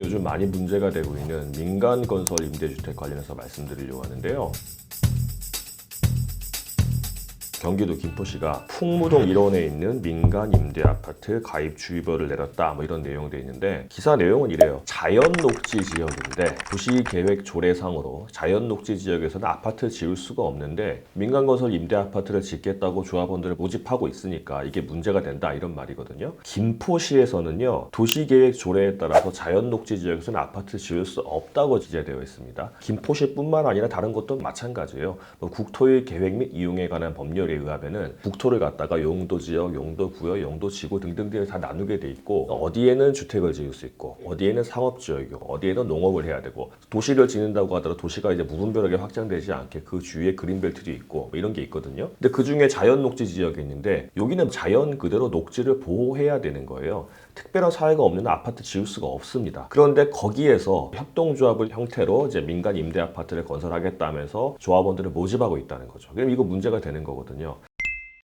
요즘 많이 문제가 되고 있는 민간건설 임대주택 관련해서 말씀드리려고 하는데요. 경기도 김포시가 풍무동 1원에 있는 민간 임대 아파트 가입 주의보를 내렸다, 뭐 이런 내용도 있는데, 기사 내용은 이래요. 자연 녹지 지역인데 도시계획 조례상으로 자연 녹지 지역에서는 아파트 지을 수가 없는데 민간건설 임대 아파트를 짓겠다고 조합원들을 모집하고 있으니까 이게 문제가 된다, 이런 말이거든요. 김포시에서는요, 도시계획 조례에 따라서 자연 녹지 지역에서는 아파트 지을 수 없다고 기재되어 있습니다. 김포시뿐만 아니라 다른 곳도 마찬가지예요. 국토의 계획 및 이용에 관한 법률 의하면은 국토를 갖다가 용도지역, 용도구역, 용도지구 등등등을 다 나누게 돼 있고, 어디에는 주택을 지을 수 있고, 어디에는 상업지역이고, 어디에는 농업을 해야 되고, 도시를 짓는다고 하더라도 도시가 이제 무분별하게 확장되지 않게 그 주위에 그린벨트도 있고, 뭐 이런 게 있거든요. 근데 그 중에 자연 녹지 지역이 있는데 여기는 자연 그대로 녹지를 보호해야 되는 거예요. 특별한 사회가 없는 아파트 지을 수가 없습니다. 그런데 거기에서 협동조합을 형태로 이제 민간 임대 아파트를 건설하겠다면서 조합원들을 모집하고 있다는 거죠. 그럼 이거 문제가 되는 거거든요.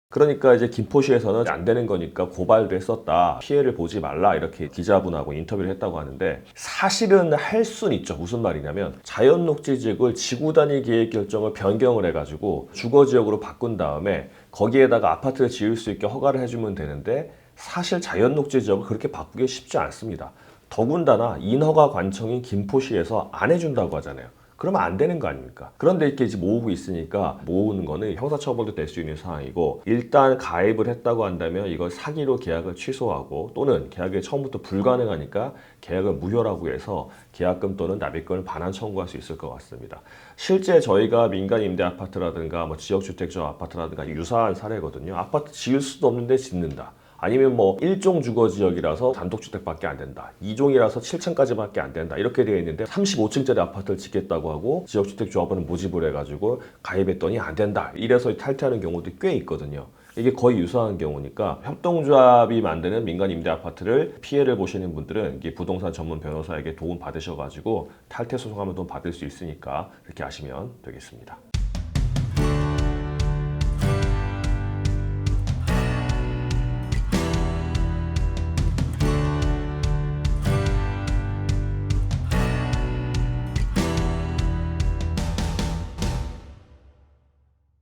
그러니까 이제 김포시에서는 안 되는 거니까 고발도 했었다, 피해를 보지 말라, 이렇게 기자분하고 인터뷰를 했다고 하는데, 사실은 할 수는 있죠. 무슨 말이냐면 자연 녹지 지역을 지구 단위 계획 결정을 변경을 해가지고 주거지역으로 바꾼 다음에 거기에다가 아파트를 지을 수 있게 허가를 해주면 되는데, 사실 자연 녹지 지역을 그렇게 바꾸기 쉽지 않습니다. 더군다나 인허가 관청인 김포시에서 안 해준다고 하잖아요. 그러면 안 되는 거 아닙니까? 그런데 이렇게 이제 모으고 있으니까, 모으는 거는 형사처벌도 될 수 있는 상황이고, 일단 가입을 했다고 한다면 이걸 사기로 계약을 취소하고, 또는 계약이 처음부터 불가능하니까 계약을 무효라고 해서 계약금 또는 납입금을 반환 청구할 수 있을 것 같습니다. 실제 저희가 민간 임대 아파트라든가 뭐 지역주택조 아파트라든가 유사한 사례거든요. 아파트 지을 수도 없는데 짓는다. 아니면 뭐 1종 주거지역이라서 단독주택밖에 안 된다, 2종이라서 7층까지밖에 안 된다, 이렇게 되어 있는데 35층짜리 아파트를 짓겠다고 하고 지역주택조합원을 모집을 해가지고 가입했더니 안 된다, 이래서 탈퇴하는 경우도 꽤 있거든요. 이게 거의 유사한 경우니까 협동조합이 만드는 민간 임대 아파트를 피해를 보시는 분들은 이게 부동산 전문 변호사에게 도움 받으셔가지고 탈퇴 소송하면 돈 받을 수 있으니까 이렇게 하시면 되겠습니다.